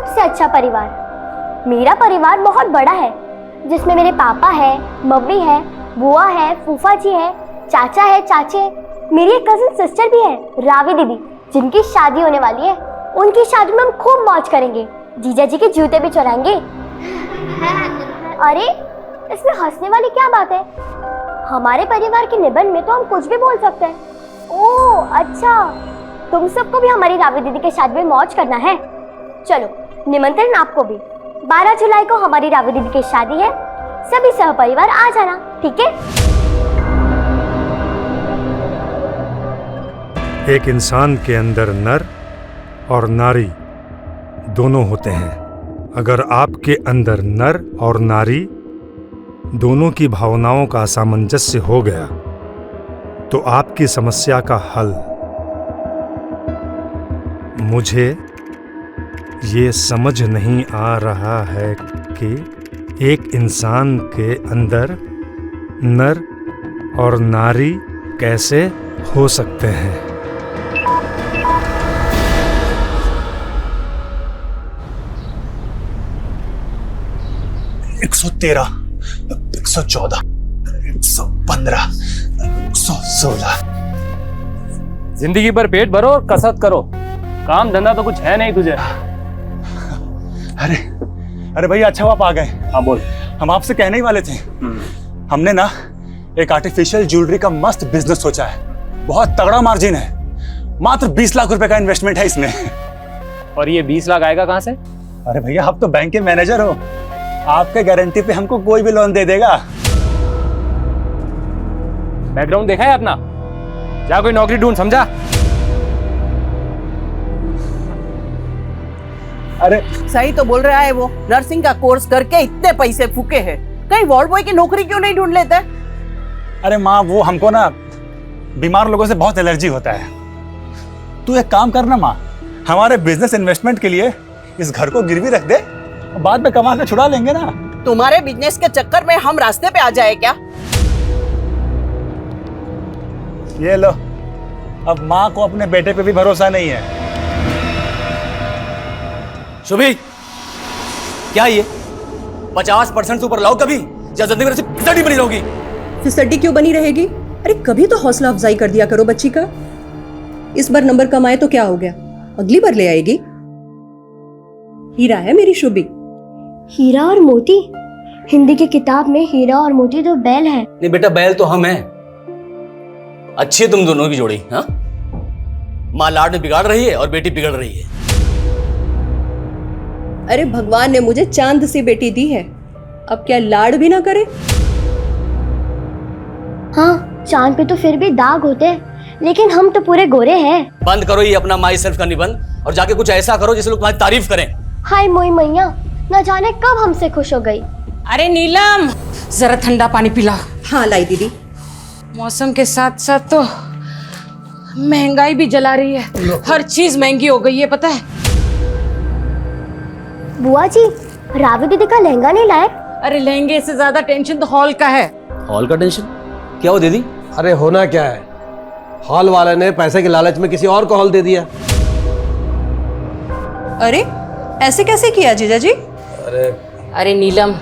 सबसे अच्छा परिवार। मेरा परिवार बहुत बड़ा है, जिसमें मेरे पापा है, मम्मी है, बुआ है, फूफा जी है, चाचा है, चाचे है। मेरी एक कजिन सिस्टर भी है, रावी दीदी, जिनकी शादी होने वाली है। उनकी शादी में हम खूब मौज करेंगे, जीजा जी के जूते भी चुराएंगे। अरे इसमें हंसने वाली क्या बात है? हमारे परिवार के निबंध में तो हम कुछ भी बोल सकते हैं। ओह अच्छा, तुम सबको भी हमारी रावी दीदी के शादी में मौज करना है। चलो निमंत्रण आपको भी। 12 जुलाई को हमारी रावी दीदी की शादी है, सभी सहपरिवार आ जाना, ठीक है? एक इंसान के अंदर नर और नारी दोनों होते हैं। अगर आपके अंदर नर और नारी दोनों की भावनाओं का सामंजस्य हो गया तो आपकी समस्या का हल। मुझे ये समझ नहीं आ रहा है कि एक इंसान के अंदर नर और नारी कैसे हो सकते हैं। 113, 114, 115, 116। जिंदगी भर पेट भरो और कसरत करो, काम धंधा तो कुछ है नहीं तुझे। अरे भैया, अच्छा आप आ गए। हाँ बोल। हम आपसे कहने ही वाले थे, हमने ना एक आर्टिफिशियल ज्वेलरी का मस्त बिजनेस सोचा है। बहुत तगड़ा मार्जिन है, मात्र 20 लाख रुपए का इन्वेस्टमेंट है इसमें। और ये 20 लाख आएगा कहाँ से? अरे भैया, आप तो बैंक के मैनेजर हो, आपके गारंटी पे हमको कोई भी लोन दे देगा। बैकग्राउंड देखा है अपना? जा कोई नौकरी ढूंढ, समझा? अरे सही तो बोल रहा है वो, नर्सिंग का कोर्स करके इतने पैसे फूके हैं, कहीं वार्ड बॉय की नौकरी क्यों नहीं ढूंढ लेते? अरे माँ, वो हमको ना बीमार लोगों से बहुत एलर्जी होता है। तू एक काम करना माँ, हमारे बिजनेस इन्वेस्टमेंट के लिए इस घर को गिरवी रख दे, बाद में कमा के छुड़ा लेंगे ना। तुम्हारे बिजनेस के चक्कर में हम रास्ते पे आ जाए क्या? ये लो, अब माँ को अपने बेटे पे भी भरोसा नहीं है। शुभी, क्या ये 50% से ऊपर लाओ कभी, या जिंदगी में ऐसे फिसड्डी बनी रहोगी? फिसड्डी क्यों बनी रहेगी? अरे कभी तो हौसला अफजाई कर दिया करो बच्ची का। इस बार नंबर कम आए तो क्या हो गया, अगली बार ले आएगी। हीरा है मेरी शुभी। हीरा और मोती? हिंदी की किताब में हीरा और मोती तो बैल है। नहीं बेटा, बैल तो हम हैं। अच्छी है तुम दोनों की जोड़ी। हाँ, माँ लाड में बिगाड़ रही है और बेटी बिगड़ रही है। अरे भगवान ने मुझे चांद सी बेटी दी है, अब क्या लाड भी ना करे? हाँ, चांद पे तो फिर भी दाग होते हैं, लेकिन हम तो पूरे गोरे हैं। बंद करो ये अपना माई सेल्फ का निबंध और जाके कुछ ऐसा करो जिससे लोग तुम्हारी तारीफ करें। हाय मोई मैया, न जाने कब हमसे खुश हो गई। अरे नीलम, जरा ठंडा पानी पिला। हाँ लाई दीदी। मौसम के साथ साथ तो महंगाई भी जला रही है, हर चीज महंगी हो गई है, पता है? बुआ जी, रावी दीदी का लहंगा नहीं लाए? अरे लहंगे से ज्यादा टेंशन तो हॉल का है। हॉल का टेंशन? क्या हो दीदी? अरे होना क्या है, हॉल वाले ने पैसे के लालच में किसी और को हॉल दे दिया। अरे ऐसे कैसे किया जीजा जी? अरे नीलम,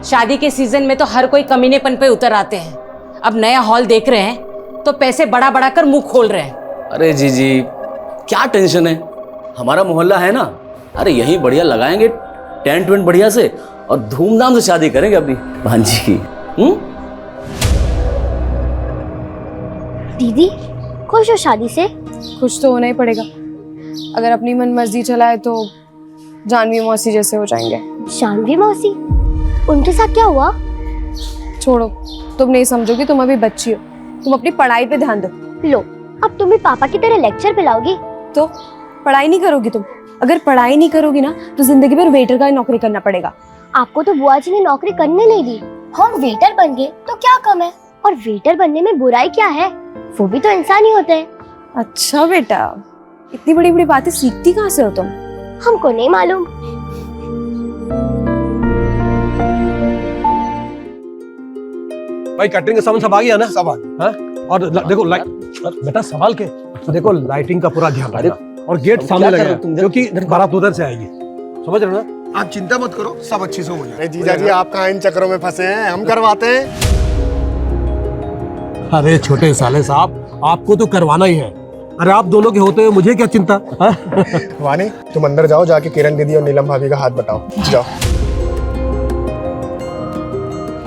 शादी के सीजन में तो हर कोई कमीनेपन पे उतर आते हैं। अब नया हॉल देख रहे हैं तो पैसे बढ़ा बढ़ा कर मुंह खोल रहे हैं। अरे जीजी, क्या टेंशन है, हमारा मोहल्ला है ना, अरे यही बढ़िया लगाएंगे टेंट वेंट बढ़िया से और धूमधाम से शादी करेंगे अपनी भांजी की। दीदी खुश हो शादी से? कुछ तो होना ही पड़ेगा, अगर अपनी मन मर्जी चलाए तो जानवी मौसी जैसे हो जाएंगे। जानवी मौसी? उनके साथ क्या हुआ? छोड़ो, तुम नहीं समझोगी, तुम अभी बच्ची हो, तुम अपनी पढ़ाई पे ध्यान दो। लो, अब तुम भी पापा की तरह लेक्चर पिलाओगी? तो पढ़ाई नहीं करोगी तुम? अगर पढ़ाई नहीं करोगी ना तो जिंदगी भर वेटर का नौकरी करना पड़ेगा। आपको तो बुआ जी ने नौकरी करने नहीं दी, हम वेटर बन गए तो क्या कम है? और वेटर बनने में बुराई क्या है, वो भी तो इंसान ही होते हैं। अच्छा बेटा, इतनी बड़ी बड़ी बातें सीखती कहाँ से हो तुम? हमको नहीं मालूम। भाई कैटरिंग का सामान सब आ गया ना? सब आ गया। हाँ? और देखो बेटा संभाल के देखो, लाइटिंग का पूरा ध्यान रखना और गेट सामने लगा क्योंकि बारात उधर से आएगी। समझ रहे हो ना? आप चिंता मत करो, सब अच्छे से हो जाए। जीजा जी आप कहाँ इन चक्करों में फंसे हैं, हम करवाते हैं। अरे छोटे साले साहब, आपको तो करवाना ही है। अरे आप दोनों के होते हुए मुझे क्या चिंता? वानी तुम अंदर जाओ, जाके किरण दीदी और नीलम भाभी का हाथ बटाओ, जाओ।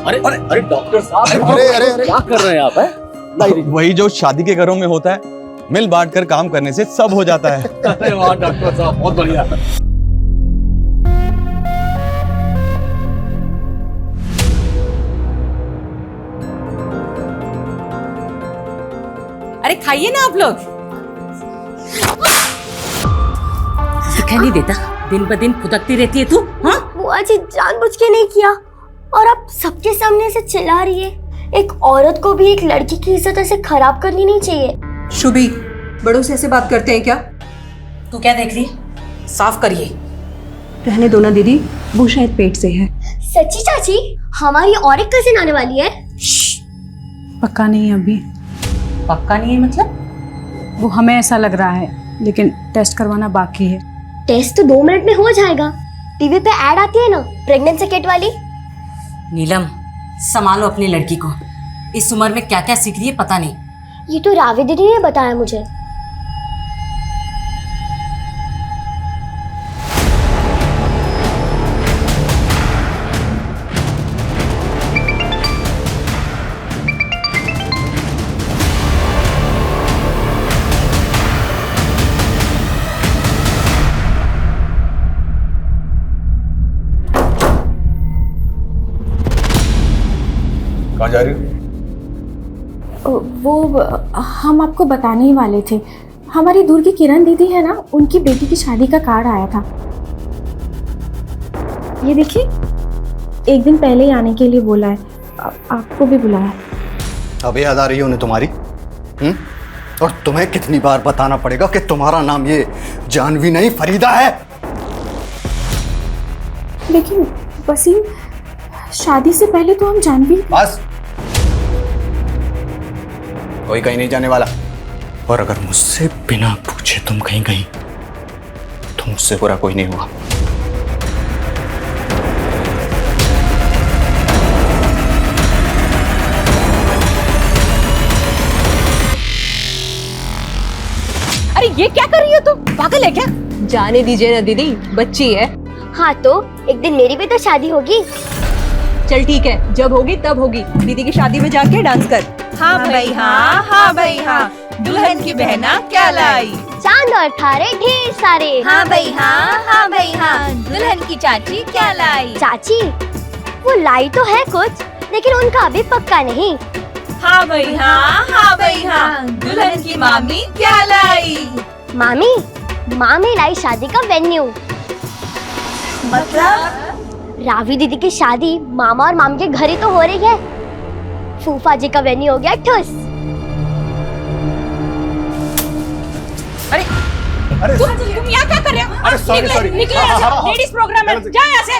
अरे अरे अरे डॉक्टर साहब, अरे अरे अरे क्या कर रहे हैं आप? वही जो शादी के घरों में होता है, मिल बांट कर काम करने से सब हो जाता है। अरे वाह डॉक्टर साहब, बहुत बढ़िया। अरे खाइए ना आप लोग। दिखाई नहीं देता, दिन ब दिन फुदकती रहती है तू। हाँ, बुआ जी जानबूझ के नहीं किया, और आप सबके सामने से चिल्ला रही है। एक औरत को भी एक लड़की की इज्जत ऐसे खराब करनी नहीं चाहिए। शुभी, बड़ों से ऐसे बात करते हैं क्या? तू क्या देख रही? साफ करिए। रहने दो ना दीदी, वो शायद पेट से है। सच्ची चाची, हमारी और एक कजिन आने वाली है। पक्का नहीं है अभी। पक्का नहीं है मतलब? वो हमें ऐसा लग रहा है, लेकिन टेस्ट करवाना बाकी है। टेस्ट तो 2 मिनट में हो जाएगा। टीवी पे ऐड आती है ना प्रेगनेंसी किट वाली। नीलम, संभालो अपनी लड़की को। इस उम्र में क्या क्या सीख रही है पता नहीं। ये तो रावी दीदी ने बताया मुझे। कहाँ जा रही हो? वो हम आपको बताने ही वाले थे। हमारी दूर की किरण दीदी है ना, उनकी बेटी की शादी का कार्ड आया था। ये देखिए, एक दिन पहले ही आने के लिए बोला है। आपको भी बुलाया। अब याद आ रही है उन्हें तुम्हारी? और तुम्हें कितनी बार बताना पड़ेगा कि तुम्हारा नाम ये जानवी नहीं फरीदा है। लेकिन वसीम, शादी से पहले तो हम जानवी। बस, कोई कहीं नहीं जाने वाला। और अगर मुझसे बिना पूछे तुम कहीं गई तो मुझसे बुरा कोई नहीं हुआ। अरे ये क्या कर रही हो तुम? पागल है क्या? जाने दीजिए ना दीदी, बच्ची है। हाँ तो एक दिन मेरी भी तो शादी होगी। चल ठीक है, जब होगी तब होगी। दीदी की शादी में जाके डांस कर। हाँ भाई हाँ, हाँ भाई हाँ, दुल्हन की बहना क्या लाई? चांद और तारे ढेर सारे। हाँ भाई हाँ, हाँ भाई हाँ, दुल्हन की चाची क्या लाई? चाची, वो लाई तो है कुछ, लेकिन उनका अभी पक्का नहीं। हाँ भाई हाँ, हाँ भाई हाँ, दुल्हन की मामी क्या लाई? मामी लाई शादी का वेन्यू। मतलब? रावी दीदी की शादी मामा और मामी के घर ही तो हो रही है। फूफा जी का वेन्यू हो गया ठुस। अरे तुम यहाँ क्या कर रहे हो? अरे सॉरी निकले यहाँ से। लेडीज प्रोग्राम है, जा यहाँ से।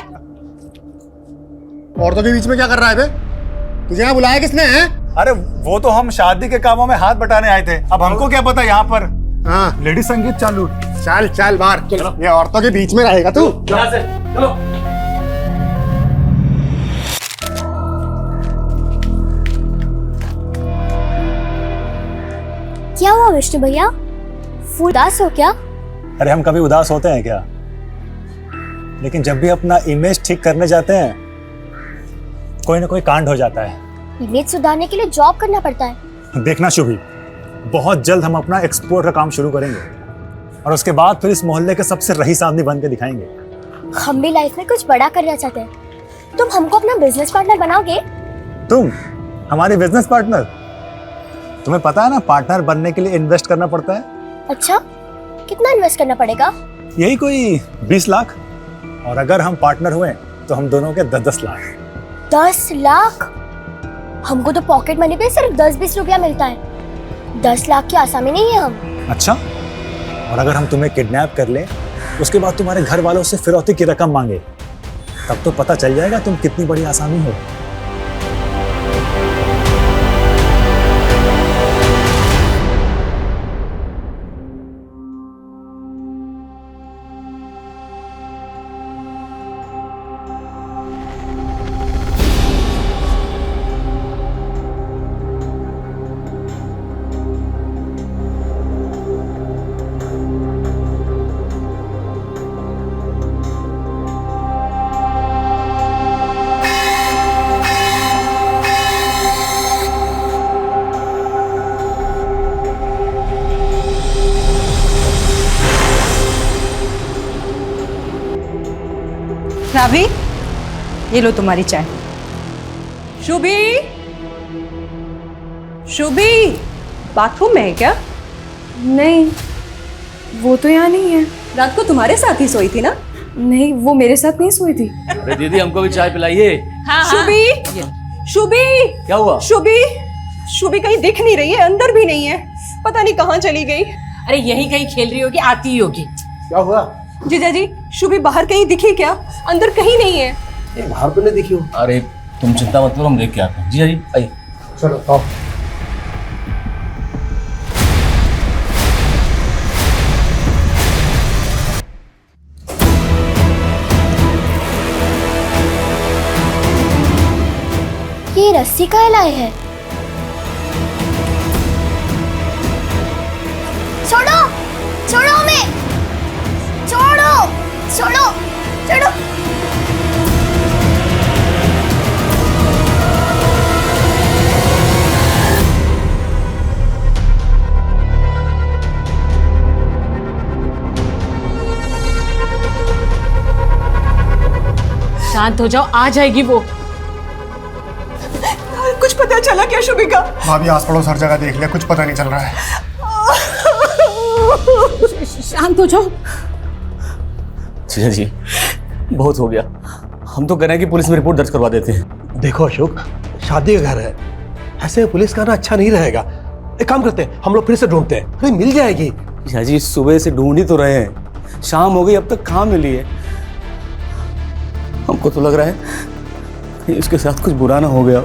औरतों के बीच में क्या कर रहा है बे? तुझे यहाँ बुलाया किसने है? अरे वो तो हम शादी के कामों में हाथ बटाने आए थे। अब हमको क्या पता यहाँ पर हाँ, लेडीज संगीत चालू। चल चल बाहर, ये औरतों के बीच में रहेगा तू। यहाँ से चलो। क्या हुआ विष्णु भैया, फूल उदास हो क्या? अरे हम कभी उदास होते हैं क्या? लेकिन जब भी अपना इमेज ठीक करने जाते हैं, कोई ना कोई कांड हो जाता है। इमेज सुधारने के लिए जॉब करना पड़ता है। देखना शुभी, बहुत जल्द हम अपना एक्सपोर्ट का काम शुरू करेंगे और उसके बाद फिर इस मोहल्ले के सबसे रईस आदमी बन के दिखाएंगे। हम भी लाइफ में कुछ बड़ा करना चाहते हैं। तुम हमको अपना बिजनेस पार्टनर बनाओगे? तुम हमारी बिजनेस पार्टनर? तुम्हें पता है ना, पार्टनर बनने के लिए इन्वेस्ट करना पड़ता है। अच्छा, कितना इन्वेस्ट करना पड़ेगा? यही कोई 20 लाख। और अगर हम पार्टनर हुए तो हम दोनों के 10-10 लाख। 10 लाख? हमको तो पॉकेट मनी पे सिर्फ 10-20 रुपया मिलता है। 10 लाख की आसामी नहीं है हम। अच्छा, और अगर हम तुम्हें किडनैप कर ले, उसके बाद तुम्हारे घर वालों से फिरौती की रकम मांगे, तब तो पता चल जाएगा तुम कितनी बड़ी आसामी हो। रावी, ये लो तुम्हारी चाय। शुभी, शुभी, बाथरूम में है क्या? नहीं, वो तो यहाँ नहीं है। रात को तुम्हारे साथ ही सोई थी ना? नहीं, वो मेरे साथ नहीं सोई थी। अरे दीदी हमको भी चाय पिलाइए। शुभी, शुभी, क्या हुआ? शुभी, शुभी कहीं दिख नहीं रही है, अंदर भी नहीं है, पता नहीं कहाँ चली गई। अरे यही कहीं खेल रही होगी, आती ही होगी। क्या हुआ? जीजा जी, शुभी बाहर कहीं दिखी क्या? अंदर कहीं नहीं है। बाहर तो नहीं दिखी हो। अरे तुम चिंता मत करो, हम देख के आते हैं। जी जी आइए। चलो आओ। ये रस्सी का लाए है। छोड़ो, छोड़ो हमें, छोड़ो, छोड़ो, छोड़ो। शांत हो जाओ, आ जाएगी वो। कुछ पता चला क्या शुभी का? भाभी आस पड़ोस हर जगह देख लिया, कुछ पता नहीं चल रहा है। शांत हो जाओ। जी जी बहुत हो गया, हम तो कह रहे हैं कि पुलिस में रिपोर्ट दर्ज करवा देते हैं। देखो अशोक, शादी का घर है, ऐसे पुलिस का आना अच्छा नहीं रहेगा। एक काम करते हैं, हम लोग फिर से ढूंढते हैं। अरे मिल जाएगी। जी सुबह से ढूंढ ही तो रहे हैं, शाम हो गई अब तक कहाँ मिली है। हमको तो लग रहा है कहीं उसके साथ कुछ बुरा ना हो गया।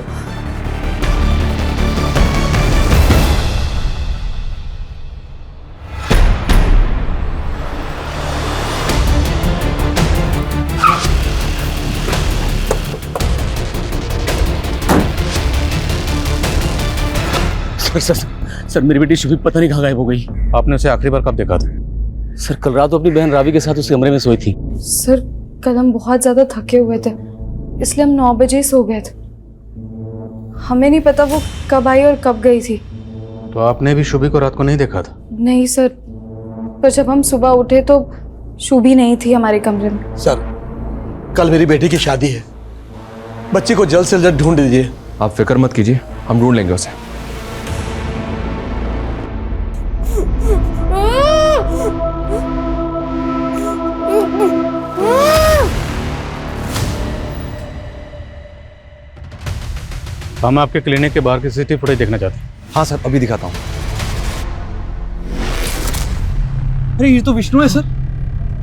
सर सर मेरी बेटी शुभी पता नहीं कहाँ गायब हो गई। आपने उसे आखिरी बार कब देखा था? सर कल रात वो अपनी बहन रावी के साथ उस कमरे में सोई थी। सर कल हम बहुत ज्यादा थके हुए थे, इसलिए हम 9 बजे ही सो गए थे। हमें नहीं पता वो कब आई और कब गई थी। तो आपने भी शुभी को रात को नहीं देखा था? नहीं सर, पर जब हम सुबह उठे तो शुभी नहीं थी हमारे कमरे में। सर कल मेरी बेटी की शादी है, बच्ची को जल्द से जल्द ढूंढ दीजिए। आप फिक्र मत कीजिए, हम ढूंढ लेंगे उसे। हम आपके क्लिनिक के बाहर की सीसीटीवी फुटेज देखना चाहते हैं। हाँ सर, अभी दिखाता हूँ। अरे ये तो विष्णु है सर।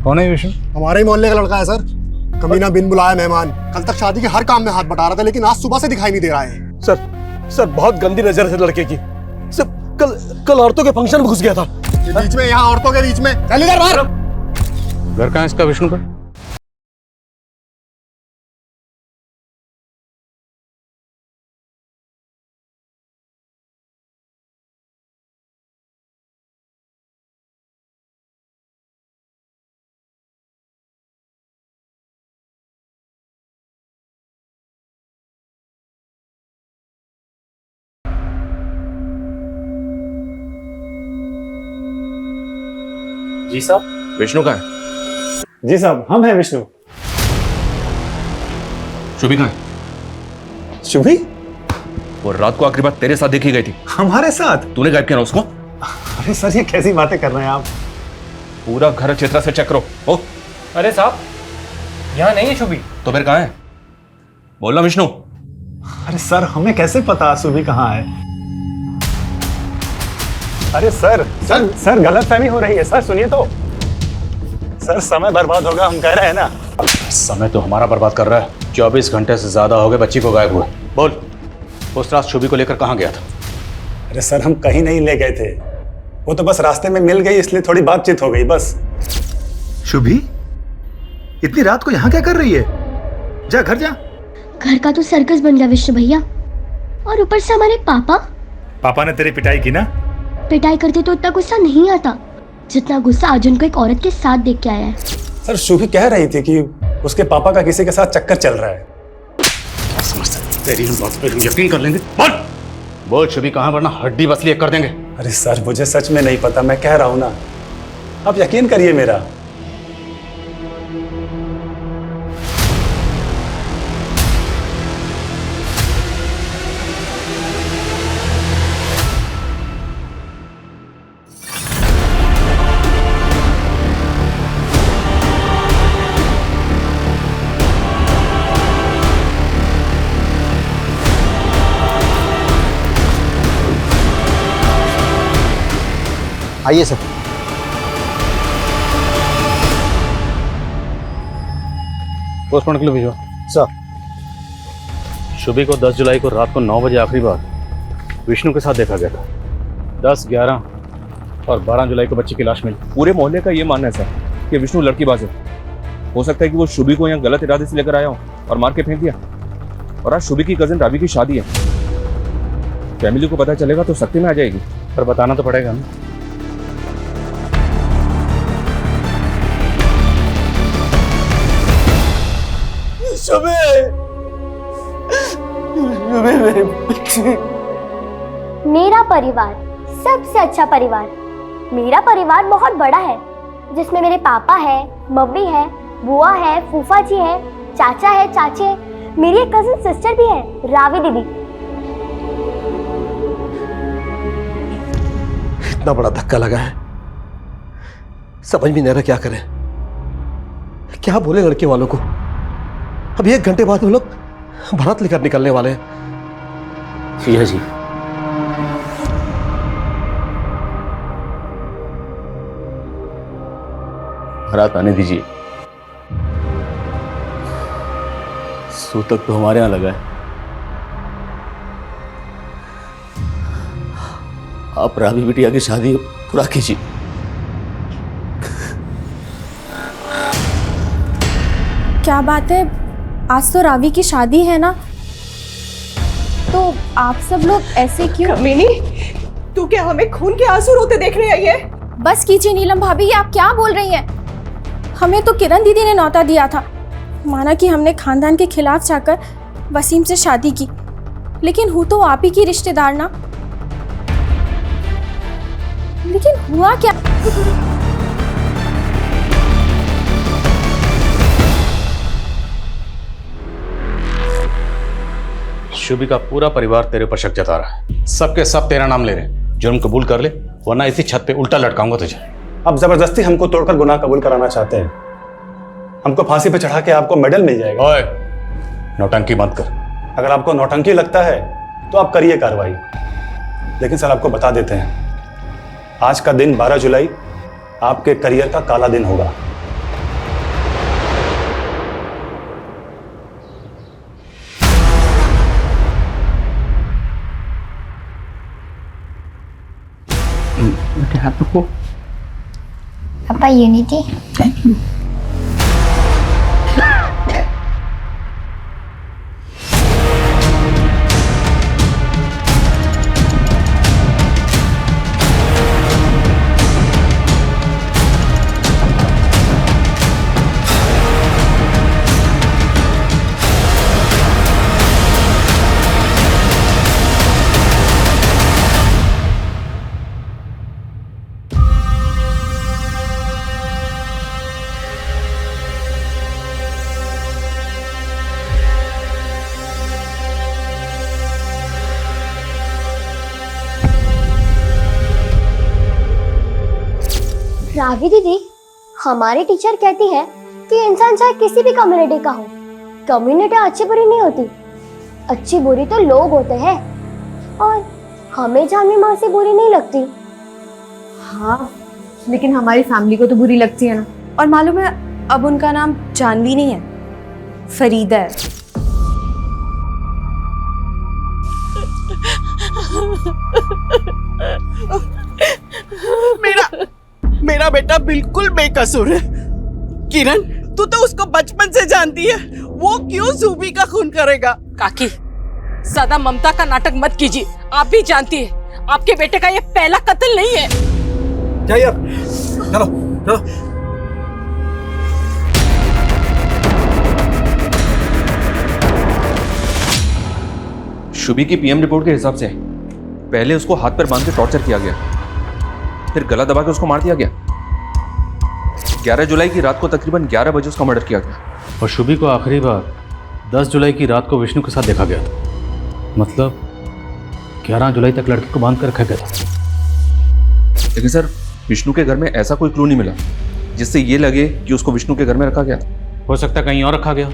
कौन है विष्णु? हमारे ही मोहल्ले का लड़का है सर। कमीना बिन बुलाया मेहमान, कल तक शादी के हर काम में हाथ बटा रहा था, लेकिन आज सुबह से दिखाई नहीं दे रहा है। सर बहुत गंदी नजर है लड़के की। सर कल औरतों के फंक्शन में घुस गया था। बीच में, यहाँ औरतों के बीच में। चल इधर बाहर। घर कहाँ है इसका विष्णु का? जी साहब। विष्णु कहाँ है? जी साहब, हम हैं विष्णु। शुभी कहाँ है? शुभी? वो रात को आखिरी बार तेरे साथ देखी गई थी। हमारे साथ? तूने गायब किया ना उसको? अरे सर, ये कैसी बातें कर रहे हैं आप? पूरा घर चित्रा से चेक करो। ओ अरे साहब, यहाँ नहीं है शुभी। तो फिर कहाँ है? बोलना विष्णु। अरे सर, हमें कैसे पता शुभी कहाँ है? अरे सर गलतफहमी हो रही है। सर सुनिए तो। सर समय बर्बाद होगा, हम कह रहे हैं ना। समय तो हमारा बर्बाद कर रहा है। 24 घंटे से ज्यादा हो गए बच्ची को गायब हुए। बोल, उस रात शुभी को लेकर कहाँ गया था? अरे सर, हम कहीं नहीं ले गए थे, वो तो बस रास्ते में मिल गई, इसलिए थोड़ी बातचीत हो गई बस। शुभी इतनी रात को यहाँ क्या कर रही है? जा घर जा। घर का तो सर्कस बन गया विष्णु भैया, और ऊपर से हमारे पापा ने तेरी पिटाई की ना? पिटाई करते तो इतना गुस्सा नहीं आता जितना गुस्सा आज उनको एक औरत के साथ देख के आया है। सर शुभी कह रही थी कि उसके पापा का किसी के साथ चक्कर चल रहा है। क्या समझता है? तेरी बात पे हम यकीन कर लेंगे। बोल शुभी कहाँ, वरना हड्डी बसली कर देंगे। अरे सर, मुझे सच में नहीं पता, मैं कह रहा हूँ ना, आप यकीन करिए मेरा। आइए सर। पोस्टमार्टम के लिए भेजो सर। शुभी को 10 जुलाई को रात को 9 बजे आखिरी बार विष्णु के साथ देखा गया था। 10, 11 और 12 जुलाई को बच्ची की लाश मिली। पूरे मोहल्ले का ये मानना है सर कि विष्णु लड़कीबाज है। हो सकता है कि वो शुभी को यहाँ गलत इरादे से लेकर आया हो और मार के फेंक दिया। और आज शुभी की कजिन रावी की शादी है। फैमिली को पता चलेगा तो सख्ती में आ जाएगी। पर बताना तो पड़ेगा ना। मेरे बच्चे। मेरा परिवार सबसे अच्छा परिवार। मेरा परिवार बहुत बड़ा है जिसमें मेरे पापा है, मम्मी है, बुआ है, फूफा जी है, चाचा है, चाची है, मेरी एक कजिन सिस्टर भी है, रावी दीदी। इतना बड़ा धक्का लगा है, समझ भी नहीं रहा क्या करें, क्या बोले लड़के वालों को। अब 1 घंटे बाद वो लोग बारात लेकर निकलने वाले हैं। जी जी। बारात आने दीजिए। सूतक तो हमारे यहां लगा है। आप रावी बिटिया की शादी पूरा कीजिए। क्या बात है, आज तो रावी की शादी है ना, तो आप सब लोग ऐसे क्यों? कमीनी, तू क्या हमें खून के आंसू रोते देखने आई है? बस कीजिए नीलम भाभी, ये आप क्या बोल रही हैं? हमें तो किरण दीदी ने न्योता दिया था, माना कि हमने खानदान के खिलाफ जाकर वसीम से शादी की, लेकिन हूँ तो आप ही की रिश्तेदार ना। लेकिन हुआ क्या? शुभी का पूरा परिवार तेरे पर शक जता रहा है। सबके सब तेरा नाम ले रहे हैं। जुर्म कबूल कर ले, वरना इसी छत पे उल्टा लटकाऊंगा तुझे। अब जबरदस्ती हमको तोड़कर गुनाह कबूल कराना चाहते हैं। हमको फांसी पे चढ़ा के आपको मेडल मिल जाएगा। ओए, नौटंकी मत कर। अगर आपको नौटंकी लगता है तो आप करिए कार्रवाई, लेकिन सर आपको बता देते हैं, आज का दिन 12 जुलाई आपके करियर का काला दिन होगा। हाथ को पापा यूनिटी। Thank you. रावी दीदी, हमारी टीचर कहती है कि इंसान चाहे किसी भी कम्युनिटी का हो, कम्युनिटी अच्छी बुरी नहीं होती, अच्छी बुरी तो लोग होते हैं, और हमें जानवी माँ से बुरी नहीं लगती। हाँ, लेकिन हमारी फैमिली को तो बुरी लगती है ना। और मालूम है, अब उनका नाम जानवी नहीं है, फरीदा है। मेरा बेटा बिल्कुल बेकसूर है। किरण, तू तो उसको बचपन से जानती है, वो क्यों जुबी का खून करेगा? काकी, ज्यादा ममता का नाटक मत कीजिए। आप भी जानती है आपके बेटे का ये पहला कत्ल नहीं है। जाइए आप, चलो चलो। शुभी की पीएम रिपोर्ट के हिसाब से पहले उसको हाथ पर बांध के टॉर्चर किया गया, फिर गला दबा के उसको मार दिया गया। 11 जुलाई की रात को तकरीबन 11 बजे उसका मर्डर किया गया। और शुभी को आखिरी बार 10 जुलाई की रात को विष्णु के साथ देखा गया था। मतलब 11 जुलाई तक लड़की को बांध कर रखा गया था। लेकिन सर, विष्णु के घर में ऐसा कोई क्लू नहीं मिला जिससे ये लगे कि उसको विष्णु के घर में रखा गया था। हो सकता है कहीं और रखा गया,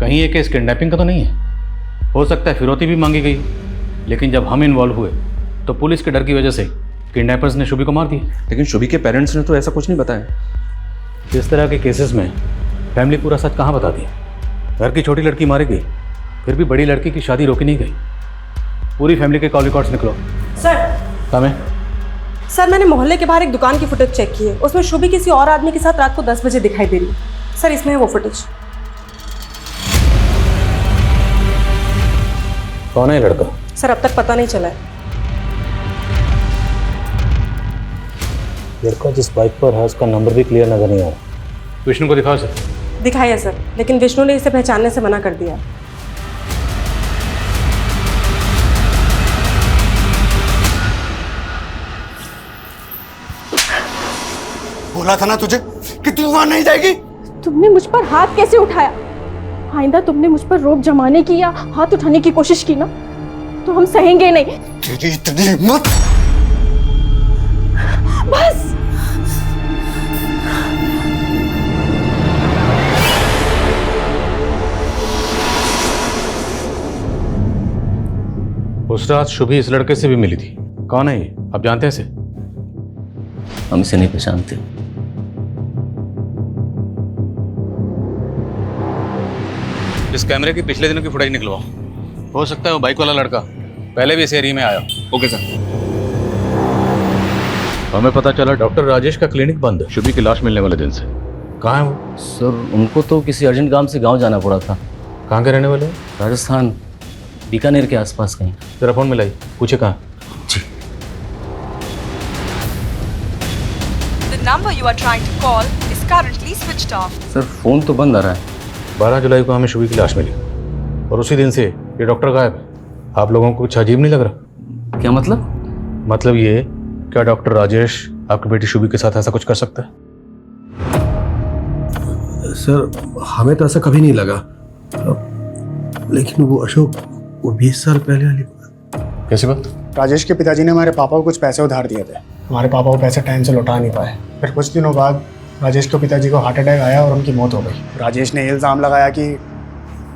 कहीं ये केस किडनैपिंग का तो नहीं है। हो सकता है फिरौती भी मांगी गई, लेकिन जब हम इन्वॉल्व हुए तो पुलिस के डर की वजह से किडनैपर्स ने शुभी को मार दिया। लेकिन शुभी के पेरेंट्स ने तो ऐसा कुछ नहीं बताया। इस तरह के केसेस में फैमिली पूरा सच कहाँ बताती है। घर की छोटी लड़की मारी गई, फिर भी बड़ी लड़की की शादी रोकी नहीं गई। पूरी फैमिली के कॉल रिकॉर्ड्स निकलो। सर कम है सर, मैंने मोहल्ले के बाहर एक दुकान की फुटेज चेक की है। उसमें शुभी किसी और आदमी के साथ रात को 10 बजे दिखाई दे रही है। सर इसमें है वो फुटेज। कौन है लड़का? सर अब तक पता नहीं चला है। लड़का जिस बाइक पर है उसका नंबर भी क्लियर नजर नहीं आ रहा। विष्णु को दिखाओ सर। दिखाया सर, लेकिन विष्णु ने इसे पहचानने से मना कर दिया। बोला था ना तुझे कि तू वहां नहीं जाएगी। तुमने मुझ पर हाथ कैसे उठाया? आइंदा तुमने मुझ पर रोब जमाने की या हाथ उठाने की कोशिश की ना, तो हम सहेंगे नहीं। तेरी इतनी हिम्मत! बस उस रात शुभी इस लड़के से भी मिली थी। कौन है ये? आप जानते हैं इसे? हम इसे नहीं पहचानते। इस कैमरे की पिछले दिनों की फुटेज निकलवाओ। हो सकता है वो बाइक वाला लड़का पहले भी इस एरिया में आया। Okay sir. हमें पता चला डॉक्टर राजेश का क्लिनिक बंद है शुभी की लाश मिलने वाले दिन से। कहाँ है वो? सर उनको तो किसी अर्जेंट काम से गांव जाना पड़ा था। कहाँ के रहने वाले हैं? राजस्थान, बीकानेर के आसपास कहीं। तेरा फोन मिलाई, पूछे कहाँ? जी। The number you are trying to call is currently switched off. Sir phone तो बंद आ रहा है। 12 जुलाई को हमें शुभी की लाश मिली और उसी दिन से ये डॉक्टर गायब है। आप लोगों को कुछ अजीब नहीं लग रहा? क्या मतलब? मतलब ये, क्या डॉक्टर राजेश आपकी बेटी शुभी के साथ ऐसा कुछ कर सकता है? सर हमें तो ऐसा कभी नहीं लगा, लेकिन वो अशोक, वो 20 साल पहले वाली बात। कैसी बात? राजेश के पिताजी ने हमारे पापा को कुछ पैसे उधार दिए थे। हमारे पापा वो पैसे टाइम से लौटा नहीं पाए। फिर कुछ दिनों बाद राजेश के पिताजी को हार्ट अटैक आया और उनकी मौत हो गई। राजेश ने इल्ज़ाम लगाया कि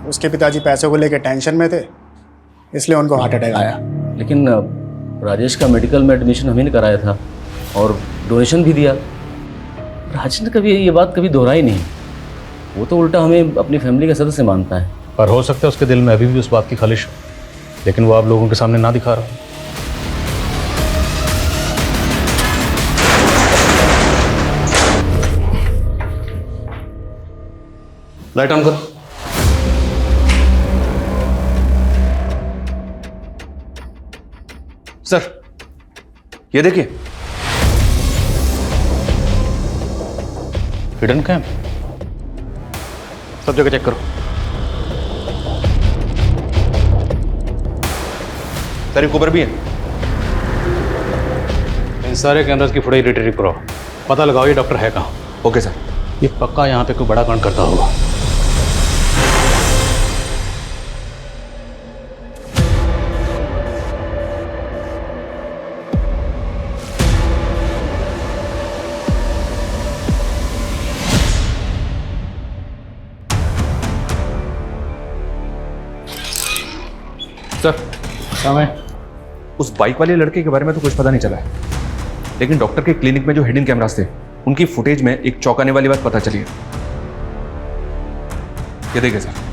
उसके पिताजी पैसे को लेकर टेंशन में थे, इसलिए उनको हार्ट अटैक आया। लेकिन राजेश का मेडिकल में एडमिशन हमने कराया था और डोनेशन भी दिया। राजेश ने कभी ये बात कभी दोहराई नहीं। वो तो उल्टा हमें अपनी फैमिली का सदस्य मानता है। पर हो सकता है उसके दिल में अभी भी उस बात की खालिश हो, लेकिन वो आप लोगों के सामने ना दिखा रहा। लाइट ऑन करो। सर ये देखिए, हिडन कैम। सब जगह चेक करो। सर एक ऊपर भी है। इन सारे कैमरास की फुटेज रिट्रीव करो, पता लगाओ ये डॉक्टर है कहाँ। Okay sir. ये पक्का यहाँ पे कोई बड़ा कांड करता होगा। सर समय उस बाइक वाले लड़के के बारे में तो कुछ पता नहीं चला है, लेकिन डॉक्टर के क्लिनिक में जो हिडन कैमरास थे उनकी फुटेज में एक चौंकाने वाली बात पता चली है। ये देखिए सर।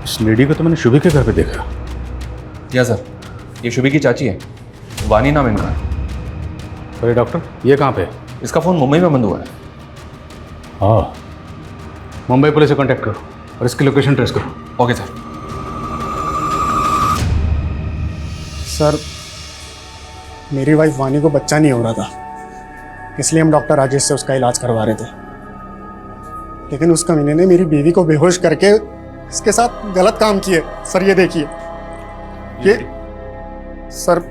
इस लेडी को तो मैंने शुभी के घर पे देखा। या सर, ये शुभी की चाची है, वानी नाम इनका। अरे डॉक्टर, ये कहाँ पे? इसका फ़ोन मुंबई में बंद हुआ है। हाँ, मुंबई पुलिस से कांटेक्ट करो और इसकी लोकेशन ट्रेस करो। Okay sir. सर मेरी वाइफ वानी को बच्चा नहीं हो रहा था, इसलिए हम डॉक्टर राजेश से उसका इलाज करवा रहे थे। लेकिन उस कमीने ने मेरी बीवी को बेहोश करके इसके साथ गलत काम किए। सर ये देखिए, ये सर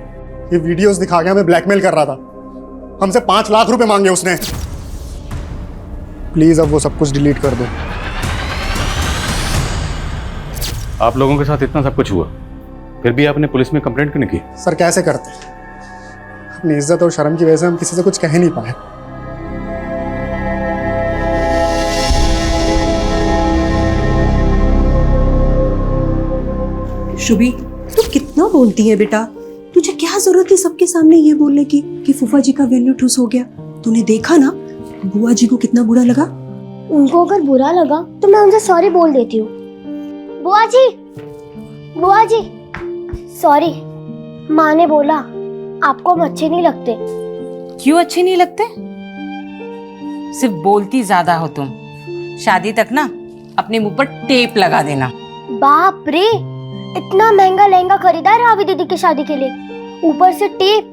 ये वीडियोस दिखा के हमें ब्लैकमेल कर रहा था। हमसे 5 लाख रुपए मांगे उसने। प्लीज अब वो सब कुछ डिलीट कर दो। आप लोगों के साथ इतना सब कुछ हुआ, फिर भी आपने पुलिस में कंप्लेंट क्यों नहीं की? सर कैसे करते, अपनी इज्जत और शर्म की वजह से हम किसी से कुछ कह नहीं पाए। शुभी, तू कितना बोलती है बेटा? तुझे क्या जरूरत है सबके सामने ये बोलने की कि फूफा जी का वेन्यू ठुस हो गया? तूने देखा ना बुआ जी को कितना बुरा लगा। उनको अगर बुरा लगा तो मैं उनसे सॉरी बोल देती हूँ। बुआ जी सॉरी, माँ ने बोला आपको हम अच्छे नहीं लगते। क्यों अच्छे नहीं लगते? सिर्फ बोलती ज्यादा हो तुम। शादी तक ना अपने मुंह पर टेप लगा देना। बाप रे, इतना महंगा लहंगा खरीदा है रावी दीदी की शादी के लिए, ऊपर से टेप।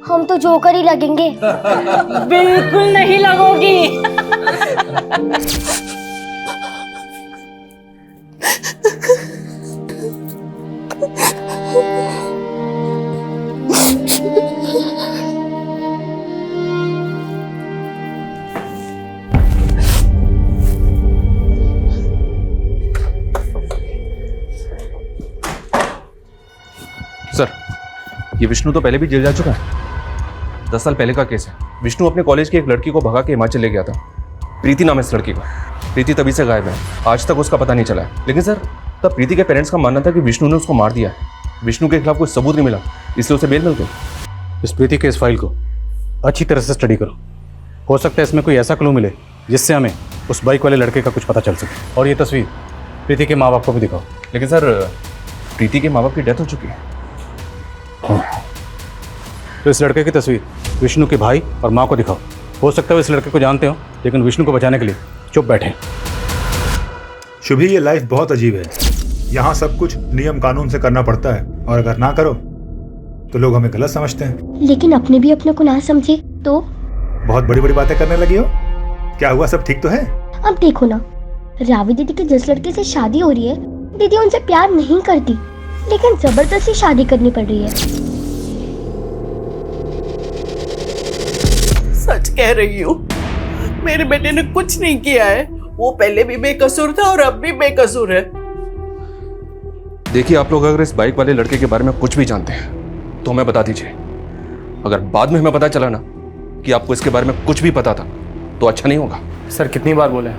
हम तो जोकर ही लगेंगे। बिल्कुल नहीं लगोगी। सर, ये विष्णु तो पहले भी जेल जा चुका है। 10 साल पहले का केस है। विष्णु अपने कॉलेज की एक लड़की को भगा के हिमाचल ले गया था। प्रीति नाम है इस लड़की का। प्रीति तभी से गायब है, आज तक उसका पता नहीं चला है। लेकिन सर, तब प्रीति के पेरेंट्स का मानना था कि विष्णु ने उसको मार दिया है। विष्णु के खिलाफ कोई सबूत नहीं मिला, इसलिए उसे बेल मिल गई। इस प्रीति के इस फाइल को अच्छी तरह से स्टडी करो। हो सकता है इसमें कोई ऐसा क्लू मिले जिससे हमें उस बाइक वाले लड़के का कुछ पता चल सके। और ये तस्वीर प्रीति के माँ बाप को भी दिखाओ। लेकिन सर, प्रीति के माँ बाप की डेथ हो चुकी है। तो इस लड़के की तस्वीर विष्णु के भाई और माँ को दिखाओ। हो सकता है इस लड़के को जानते हो, लेकिन विष्णु को बचाने के लिए चुप बैठे। शुभी, ये लाइफ बहुत अजीब है। यहाँ सब कुछ नियम कानून से करना पड़ता है, और अगर ना करो तो लोग हमें गलत समझते हैं। लेकिन अपने भी अपने को ना समझे तो? बहुत बड़ी बड़ी बातें करने लगी हो। क्या हुआ, सब ठीक तो है? अब देखो ना, रावी दीदी के जिस लड़के से शादी हो रही है, दीदी उनसे प्यार नहीं करती, लेकिन जबरदस्ती शादी करनी पड़ रही है। सच कह रही हूँ, मेरे बेटे ने कुछ नहीं किया है। वो पहले भी बेकसूर था और अब भी बेकसूर है। देखिए, आप लोग अगर इस बाइक वाले लड़के के बारे में कुछ भी जानते हैं तो हमें बता दीजिए। अगर बाद में हमें पता चला ना कि आपको इसके बारे में कुछ भी पता था तो अच्छा नहीं होगा। सर, कितनी बार बोले,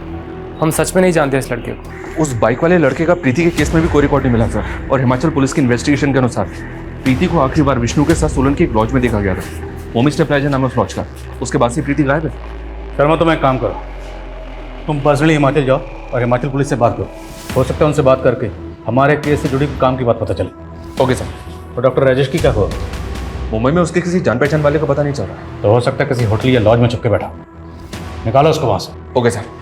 हम सच में नहीं जानते इस लड़के को। उस बाइक वाले लड़के का प्रीति के केस में भी कोई रिकॉर्ड नहीं मिला सर। और हिमाचल पुलिस की इन्वेस्टिगेशन के अनुसार प्रीति को आखिरी बार विष्णु के साथ सोलन के एक लॉज में देखा गया था। होमस्टे प्लाजा नाम है उस लॉज का। उसके बाद से प्रीति गायब है। शर्मा, तुम एक काम करो, तुम पर्सनली हिमाचल जाओ और हिमाचल पुलिस से बात करो। हो सकता है उनसे बात करके हमारे केस से जुड़ी काम की बात पता चले। Okay sir. और डॉक्टर राजेश की क्या हुआ? मुंबई में उसके किसी जान पहचान वाले का पता नहीं चल रहा। तो हो सकता है किसी होटल या लॉज में छुप के बैठा। निकालो उसको वहां से। Okay sir.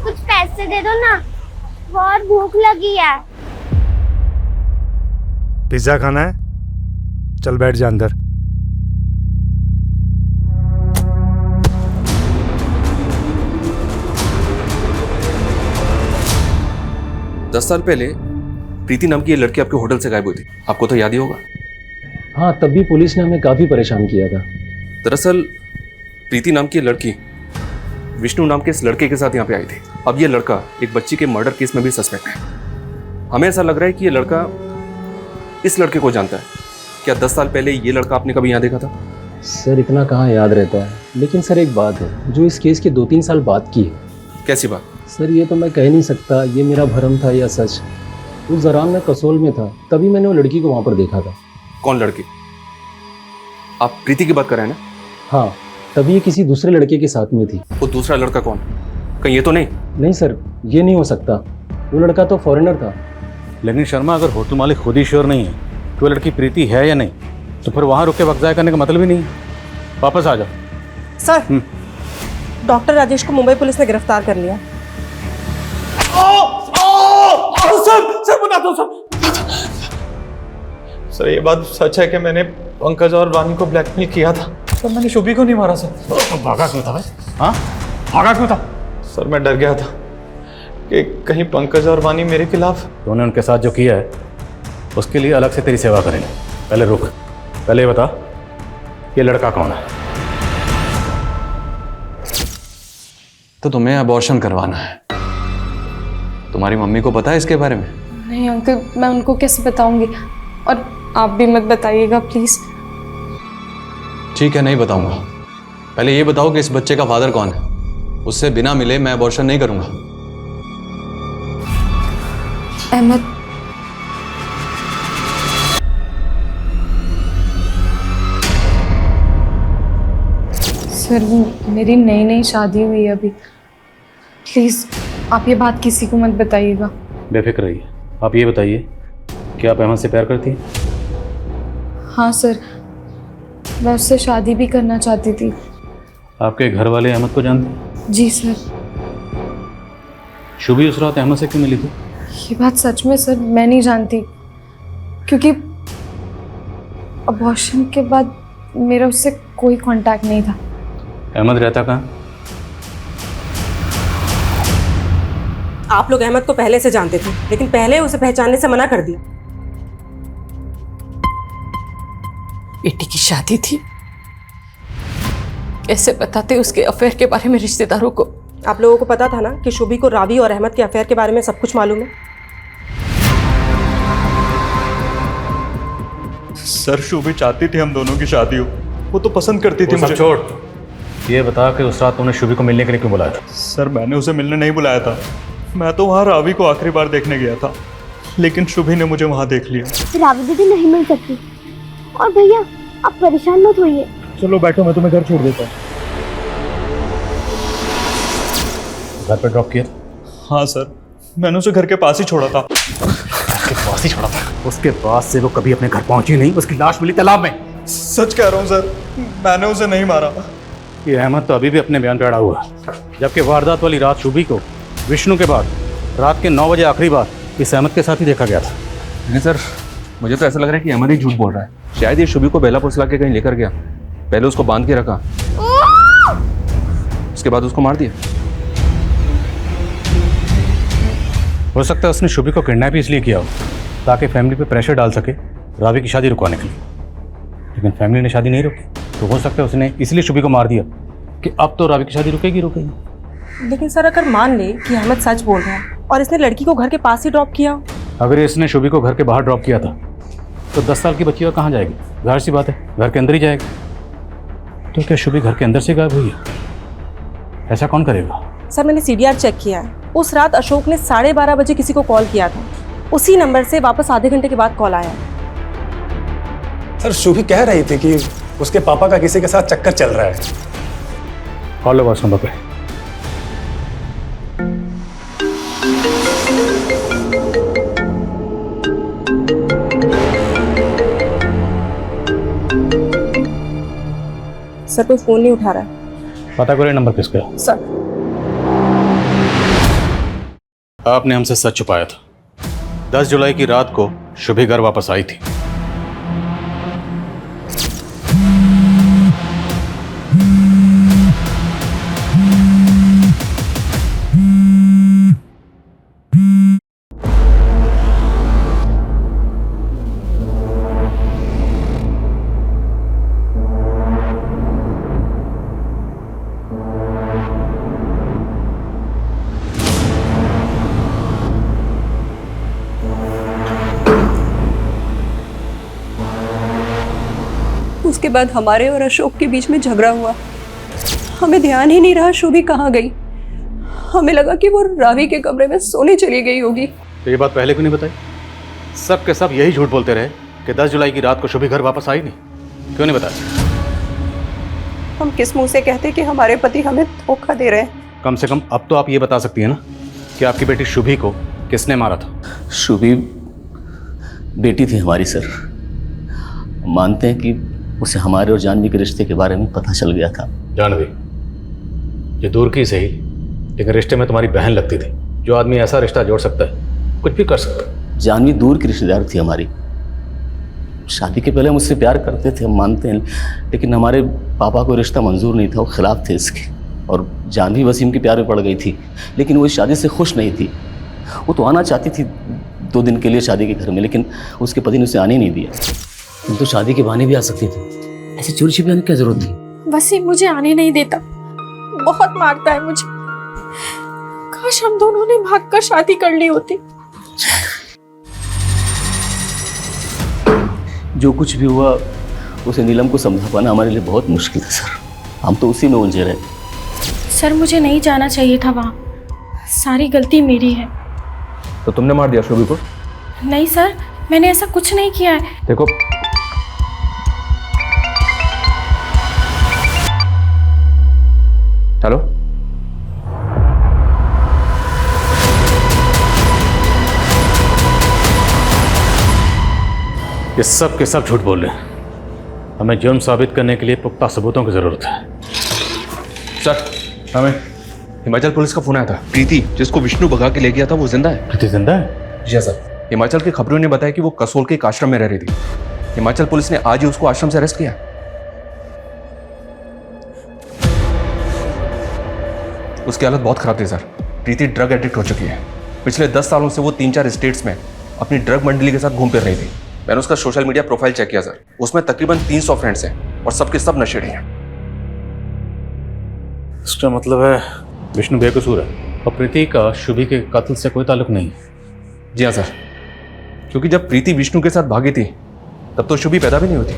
कुछ पैसे दे दो ना, बहुत भूख लगी है। पिज्जा खाना है? चल बैठ जा अंदर। दस साल पहले प्रीति नाम की ये लड़की आपके होटल से गायब हुई थी, आपको तो याद ही होगा। हाँ, तब भी पुलिस ने हमें काफ़ी परेशान किया था। दरअसल प्रीति नाम की लड़की विष्णु नाम के इस लड़के के साथ यहाँ पे आई थी। अब ये लड़का एक बच्ची के मर्डर केस में भी सस्पेक्ट है। हमें ऐसा लग रहा है कि ये लड़का इस लड़के को जानता है। क्या 10 साल पहले ये लड़का आपने कभी यहाँ देखा था? सर, इतना कहाँ याद रहता है, लेकिन सर एक बात है जो इस केस के 2-3 साल बाद की है। कैसी बात? सर, ये तो मैं कह नहीं सकता ये मेरा भ्रम था या सच। उस दौरान मैं कसोल में था, तभी मैंने वो लड़की को वहाँ पर देखा था। कौन लड़की? आप प्रीति की बात कर रहे हैं ना? हाँ, तभी ये किसी दूसरे लड़के के साथ में थी। वो दूसरा लड़का कौन? कहीं ये तो नहीं? नहीं सर, ये नहीं हो सकता। वो लड़का तो फॉरेनर था। लेकिन शर्मा, अगर होटल मालिक खुद ही श्योर नहीं है कि वो लड़की प्रीति है या नहीं, तो फिर वहाँ रुक के वक्त ज़ाया करने का मतलब ही नहीं। वापस आ जाओ। सर, डॉक्टर राजेश को मुंबई पुलिस ने गिरफ्तार कर लिया। सर बता दो सर, ये बात सच है कि मैंने पंकज और वानी को ब्लैकमेल किया था। सर, मैंने शुभी को नहीं मारा सर। तो भागा क्यों था भाई? हाँ, भागा क्यों था? सर, मैं डर गया था। कि कहीं पंकज और वानी मेरे खिलाफ। तूने उनके साथ जो किया है उसके लिए अलग से तेरी सेवा करेंगे। पहले रुक, पहले ये बता ये लड़का कौन है? तो तुम्हें अबॉर्शन करवाना है। तुम्हारी मम्मी को पता है इसके बारे में? नहीं अंकल, मैं उनको कैसे बताऊंगी, और आप भी मत बताइएगा प्लीज। ठीक है, नहीं बताऊंगा। पहले ये बताओ कि इस बच्चे का फादर कौन है। उससे बिना मिले मैं अबॉर्शन नहीं करूंगा। अहमद। सर मेरी नई नई शादी हुई है अभी, प्लीज आप ये बात किसी को मत बताइएगा। बेफिक्र रहिए। आप ये बताइए कि आप अहमद से प्यार करती हैं? हाँ सर, मैं उससे शादी भी करना चाहती थी। आपके घर वाले अहमद को जानते हैं? जी सर। शुभी उस रात अहमद से क्यों मिली थी? ये बात सच में सर मैं नहीं जानती, क्योंकि अबॉर्शन के बाद मेरा उससे कोई कांटेक्ट नहीं था। अहमद रहता कहाँ? आप लोग अहमद को पहले से जानते थे, लेकिन पहले उसे पहचानने से मना कर दिया। बेटी की शादी थी, कैसे बताते उसके अफेयर के बारे में रिश्तेदारों को? आप लोगों को पता था ना कि शुभी को रावी और अहमद के अफेयर के बारे में सब कुछ मालूम है। सर शुभी चाहती थी हम दोनों की शादी हो, वो तो पसंद करती थी मुझे। छोड़, ये बता कि उस रात तुमने शुभी को मिलने के लिए क्यों बुलाया था? सर मैंने उसे मिलने नहीं बुलाया था, मैं तो वहाँ रावी को आखिरी बार देखने गया था, लेकिन शुभी ने मुझे वहाँ देख लिया। रावी दीदी नहीं मिल सकती। और भैया आप परेशान मत होइए। चलो बैठो, मैं तुम्हें घर छोड़ देता हूँ। घर पे ड्रॉप किया? हाँ सर, मैंने उसे घर के पास ही छोड़ा था। उसके पास ही छोड़ा था? उसके पास से वो कभी अपने घर पहुंची नहीं, उसकी लाश मिली तालाब में। सच कह रहा हूँ सर, मैंने उसे नहीं मारा। ये अहमद तो अभी भी अपने बयान पे अड़ा हुआ है, जबकि वारदात वाली रात शुभी को विष्णु के बाद रात के 9 बजे आखिरी बार इस अहमद के साथ ही देखा गया था। नहीं सर, मुझे तो ऐसा लग रहा है कि अहमद ही झूठ बोल रहा है। शायद ये शुभी को बेला फुसला के कहीं लेकर गया, पहले उसको बांध के रखा, उसके बाद उसको मार दिया। हो सकता है उसने शुभी को किडनैप इसलिए किया हो ताकि फैमिली पे प्रेशर डाल सके रावी की शादी रुकवाने के लिए, लेकिन फैमिली ने शादी नहीं रोकी, तो हो सकता है उसने इसलिए शुभी को मार दिया कि अब तो रावी की शादी रुकेगी। लेकिन सर अगर मान ले कि अहमद सच बोल रहा है और इसने लड़की को घर के पास ही ड्रॉप किया, अगर इसने शुभी को घर के बाहर ड्रॉप किया था तो 10 साल की बच्ची और कहाँ जाएगी? जाहिर सी बात है घर के अंदर ही जाएगी। तो क्या शुभी घर के अंदर से गायब हुई है? ऐसा कौन करेगा? सर मैंने CDR चेक किया है, उस रात अशोक ने 12:30 बजे किसी को कॉल किया था, उसी नंबर से वापस आधे घंटे के बाद कॉल आया। सर शुभी कह रही थी कि उसके पापा का किसी के साथ चक्कर चल रहा है। कॉल लो बस नंबर पे। सर कोई फोन नहीं उठा रहा है। पता करो ये नंबर किसका है। सर आपने हमसे सच छुपाया था। 10 जुलाई की रात को शुभी घर वापस आई थी। उसके बाद हमारे और अशोक के बीच में झगड़ा हुआ। हमें ध्यान ही नहीं रहा शुभी कहाँ गई। हमें लगा कि वो रावी के कमरे में सोने चली गई होगी। तो ये बात पहले क्यों नहीं बताई? सब के सब यही झूठ बोलते रहे कि 10 जुलाई की रात को शुभी घर वापस आई नहीं। क्यों नहीं बताया? हम किस मुंह से कहते कि हमारे पति हमें धोखा दे रहे हैं? कम से कम अब तो आप ये बता सकती है ना कि आपकी बेटी शुभी को किसने मारा था? शुभी बेटी थी हमारी सर। मानते हैं कि उसे हमारे और जानवी के रिश्ते के बारे में पता चल गया था। जानवी ये दूर की सही, लेकिन रिश्ते में तुम्हारी बहन लगती थी। जो आदमी ऐसा रिश्ता जोड़ सकता है कुछ भी कर सकता है। जानवी दूर की रिश्तेदार थी हमारी। शादी के पहले मुझसे प्यार करते थे, हम मानते हैं, लेकिन हमारे पापा को रिश्ता मंजूर नहीं था, वो खिलाफ थे इसके। और जानवी वसीम के प्यार में पड़ गई थी, लेकिन वो इस शादी से खुश नहीं थी। वो तो आना चाहती थी 2 दिन के लिए शादी के घर में, लेकिन उसके पति ने उसे आने नहीं दिया। तो शादी के बहाने भी आ सकती थी, ऐसे चोरी छिपे आने की क्या जरूरत थी? वसीम मुझे आने नहीं देता, बहुत मारता है मुझे। काश हम दोनों ने भागकर शादी कर ली होती। जो कुछ भी हुआ उसे नीलम को समझा पाना हमारे लिए बहुत मुश्किल है सर। हम तो उसी में उलझे रहे। सर मुझे नहीं जाना चाहिए था वहाँ, सारी गलती मेरी है। तो तुमने मार दिया शोभी को? नहीं सर, मैंने ऐसा कुछ नहीं किया है। देखो, हेलो, ये सब के सब झूठ बोल रहे हैं। हमें जुर्म साबित करने के लिए पुख्ता सबूतों की जरूरत है। सर, हमें हिमाचल पुलिस का फोन आया था। प्रीति जिसको विष्णु भगा के ले गया था वो जिंदा है। प्रीति जिंदा है? जी सर। हिमाचल के खबरों ने बताया कि वो कसोल के एक आश्रम में रह रही थी। हिमाचल पुलिस ने आज ही उसको आश्रम से अरेस्ट किया। उसकी हालत बहुत खराब थी सर। प्रीति ड्रग एडिक्ट हो चुकी है। पिछले 10 सालों से वो 3-4 स्टेट्स में अपनी ड्रग मंडली के साथ घूम फिर रही थी। मैंने उसका सोशल मीडिया प्रोफाइल चेक किया सर, उसमें तकरीबन 300 फ्रेंड्स हैं और सबके सब नशेड़ी हैं। इसका मतलब है विष्णु बेकसूर है और प्रीति का शुभी के कत्ल से कोई ताल्लुक नहीं। जी हाँ सर, क्योंकि जब प्रीति विष्णु के साथ भागी थी तब तो शुभी पैदा भी नहीं होती।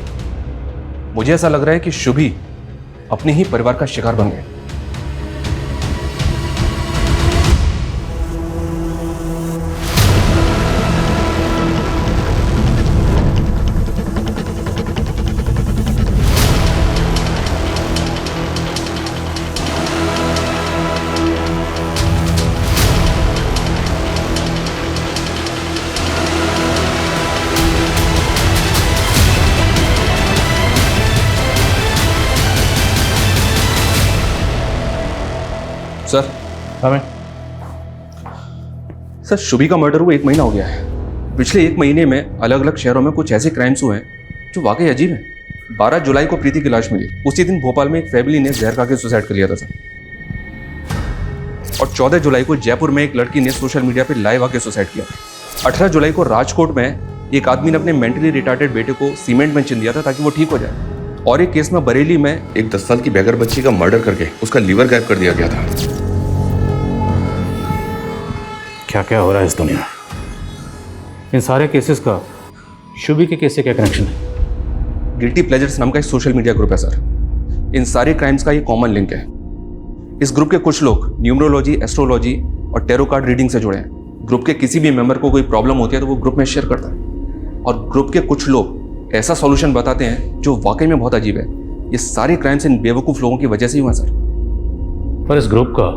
मुझे ऐसा लग रहा है कि शुभी अपने ही परिवार का शिकार बन गए। सर, हमें सर शुभी का मर्डर हुआ 1 महीना हो गया है। पिछले 1 महीने में अलग अलग शहरों में कुछ ऐसे क्राइम्स हुए हैं जो वाकई अजीब हैं। 12 जुलाई को प्रीति की लाश मिली। उसी दिन भोपाल में एक फैमिली ने जहर खा के सुसाइड कर लिया था सर। और 14 जुलाई को जयपुर में एक लड़की ने सोशल मीडिया पर लाइव आके सुसाइड किया था। 18 जुलाई को राजकोट में एक आदमी ने अपने मेंटली रिटार्डेड बेटे को सीमेंट में चिन दिया था ताकि वो ठीक हो जाए। और एक केस में बरेली में एक 10 साल की बेघर बच्ची का मर्डर करके उसका लीवर गायब कर दिया गया था। क्या क्या हो रहा है इस दुनिया में? इन सारे केसेस का शुभी के केस से क्या कनेक्शन है? गिल्टी प्लेजर्स नाम का एक सोशल मीडिया ग्रुप है सर। इन सारे क्राइम्स का ये कॉमन लिंक है। इस ग्रुप के कुछ लोग न्यूमरोलॉजी, एस्ट्रोलॉजी और टेरो कार्ड रीडिंग से जुड़े हैं। ग्रुप के किसी भी मेंबर को कोई प्रॉब्लम होती है तो वो ग्रुप में शेयर करता है और ग्रुप के कुछ लोग ऐसा सॉल्यूशन बताते हैं जो वाकई में बहुत अजीब है। ये सारे क्राइम्स इन बेवकूफ़ लोगों की वजह से ही हुआ सर। पर इस ग्रुप का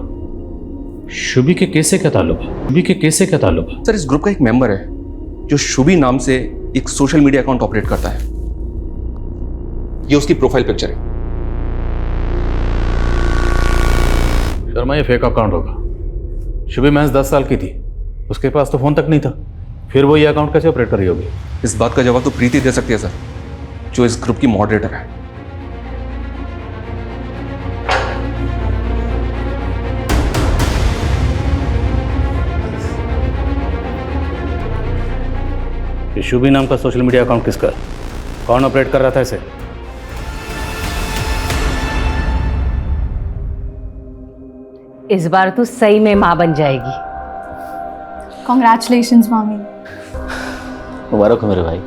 शुभी के केस से क्या ताल्लुक है? शुभी के केस से क्या ताल्लुक है? सर, इस ग्रुप का एक मेंबर है जो शुभी नाम से एक सोशल मीडिया अकाउंट ऑपरेट करता है। ये उसकी प्रोफाइल पिक्चर है। शर्मा, ये फेक अकाउंट होगा। शुभी महज 10 साल की थी, उसके पास तो फोन तक नहीं था, फिर वो ये अकाउंट कैसे ऑपरेट कर रही होगी? इस बात का जवाब तो प्रीति दे सकती है सर, जो इस ग्रुप की मॉडरेटर है। ये शुभी नाम का सोशल मीडिया अकाउंट किसका? कौन ऑपरेट कर रहा था इसे? इस बार तू सही में माँ बन जाएगी। कॉन्ग्रेचुलेशंस मामी। मुबारक हो मेरे भाई।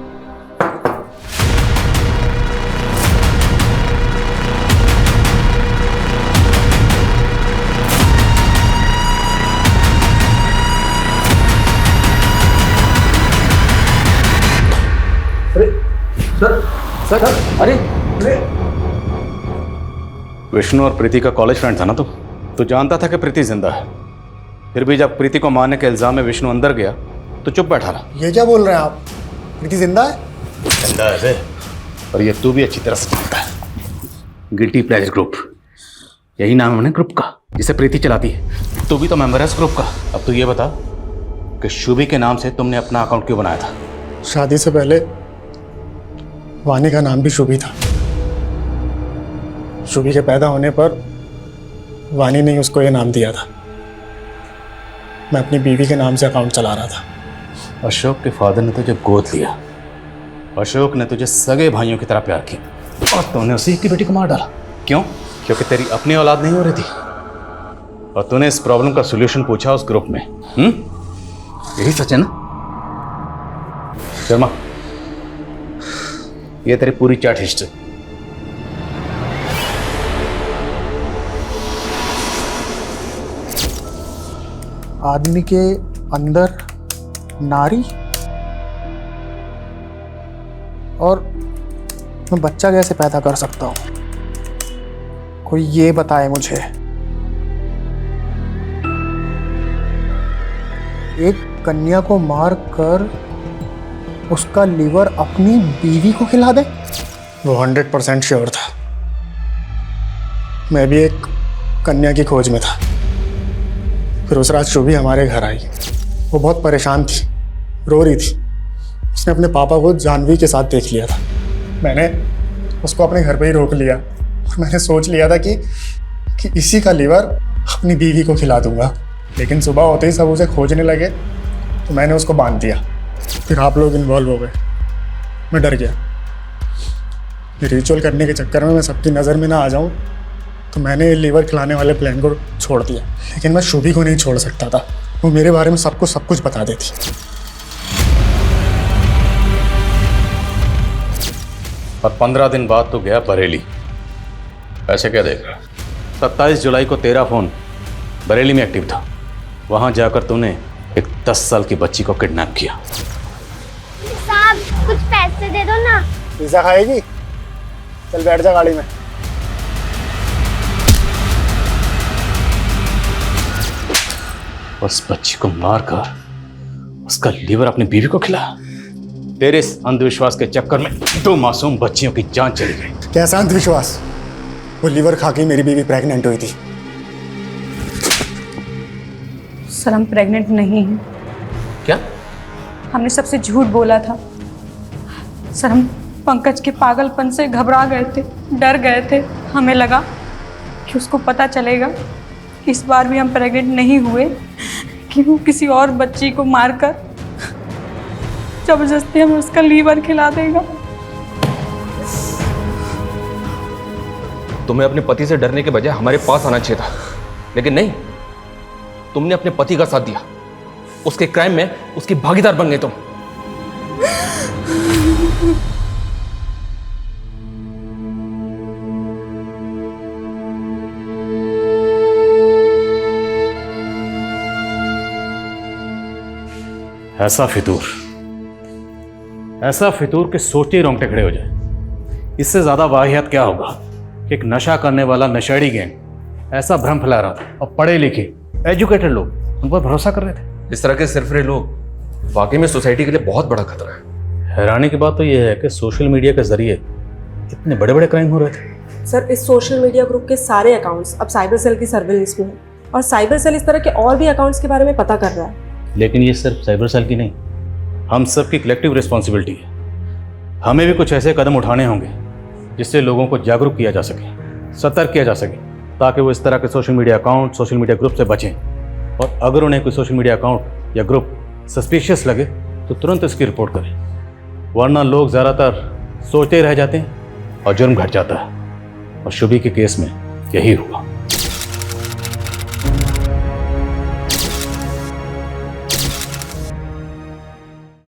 सर, अरे विष्णु और प्रीति का कॉलेज फ्रेंड था ना तुम? तो जानता था कि प्रीति जिंदा है, फिर भी जब प्रीति को मारने के इल्जाम में विष्णु अंदर गया तो चुप बैठा रहा। ये क्या बोल रहे हैं आप? प्रीति जिंदा है? जिंदा है और ये तू भी अच्छी तरह से जानता है। गिल्टी प्लेजर ग्रुप, यही नाम है ना ग्रुप का जिसे प्रीति चलाती है। तू भी तो मेंबर है इस ग्रुप का। अब तू ये बता कि शुभी के नाम से तुमने अपना अकाउंट क्यों बनाया था? शादी से पहले वानी का नाम भी शुभी था। शुभी के पैदा होने पर वानी ने उसको ये नाम दिया था। मैं अपनी बीवी के नाम से अकाउंट चला रहा था। अशोक के फादर ने तुझे गोद लिया, अशोक ने तुझे सगे भाइयों की तरह प्यार किया, और तूने उसी की बेटी को मार डाला। क्यों? क्योंकि तेरी अपनी औलाद नहीं हो रही थी, और तूने इस प्रॉब्लम का सॉल्यूशन पूछा उस ग्रुप में। यही सच है ना? शर्मा, ये तेरी पूरी चैट हिस्ट्री। आदमी के अंदर नारी, और मैं बच्चा कैसे पैदा कर सकता हूँ? कोई ये बताए मुझे। एक कन्या को मार कर उसका लीवर अपनी बीवी को खिला दे? वो 100% श्योर था। मैं भी एक कन्या की खोज में था। फिर उस रात शुभी हमारे घर आई। वो बहुत परेशान थी, रो रही थी। उसने अपने पापा को जानवी के साथ देख लिया था। मैंने उसको अपने घर पे ही रोक लिया, और मैंने सोच लिया था कि इसी का लीवर अपनी बीवी को खिला दूंगा। लेकिन सुबह होते ही सब उसे खोजने लगे, तो मैंने उसको बांध दिया। फिर आप लोग इन्वॉल्व हो गए। मैं डर गया। रिचुअल करने के चक्कर में मैं सबकी नज़र में ना आ जाऊं, तो मैंने लीवर खिलाने वाले प्लान को छोड़ दिया। लेकिन मैं शुभी को नहीं छोड़ सकता था। वो मेरे बारे में सबको सब कुछ बता देती। और 15 दिन बाद तो गया बरेली। ऐसे क्या देख रहा? 27 जुलाई को तेरा फोन बरेली में एक्टिव था। वहां जाकर तूने एक 10 साल की बच्ची को किडनैप किया। साहब कुछ पैसे दे दो ना। पिज़्ज़ा खाएगी? चल बैठ जा गाड़ी में। उस बच्ची को मारकर उसका लीवर अपनी बीवी को खिलाया। तेरे इस अंधविश्वास के चक्कर में 2 मासूम बच्चियों की जान चली गई। कैसा अंधविश्वास? वो लीवर खा के मेरी बीवी प्रेग्नेंट हुई थी। सर हम प्रेग्नेंट नहीं हैं। क्या? हमने सबसे झूठ बोला था सर। हम पंकज के पागलपन से घबरा गए थे, डर गए थे। हमें लगा कि उसको पता चलेगा कि इस बार भी हम प्रेग्नेंट नहीं हुए, कि वो किसी और बच्ची को मारकर जबरदस्ती हमें उसका लीवर खिला देगा। तुम्हें अपने पति से डरने के बजाय हमारे पास आना चाहिए था, लेकिन नहीं, तुमने अपने पति का साथ दिया। उसके क्राइम में उसकी भागीदार बन गए तुम। ऐसा फितूर के सोचते ही रोंगटे खड़े हो जाए। इससे ज्यादा वाहियात क्या होगा कि एक नशा करने वाला नशेड़ी गैंग ऐसा भ्रम फैला रहा था, और पढ़े लिखे एजुकेटेड लोग उन पर भरोसा कर रहे थे। इस तरह के सिरफिरे लोग वाकई में सोसाइटी के लिए बहुत बड़ा खतरा है। हैरानी की बात तो यह है कि सोशल मीडिया के जरिए इतने बड़े बड़े क्राइम हो रहे थे। सर इस सोशल मीडिया ग्रुप के सारे अकाउंट्स अब साइबर सेल की सर्विलेंस में हैं, और साइबर सेल इस तरह के और भी अकाउंट्स के बारे में पता कर रहा है। लेकिन ये सिर्फ साइबर सेल की नहीं, हम सबकी कलेक्टिव रिस्पॉन्सिबिलिटी है। हमें भी कुछ ऐसे कदम उठाने होंगे जिससे लोगों को जागरूक किया जा सके, सतर्क किया जा सके, ताकि वो इस तरह के social media account, social media group से बचें। और अगर उन्हें कोई सोशल मीडिया अकाउंट या ग्रुप सस्पिशियस लगे तो तुरंत इसकी रिपोर्ट करें, वरना लोग ज़्यादातर सोचते रह जाते हैं और जुर्म घट जाता है। और शुभी के केस में यही हुआ।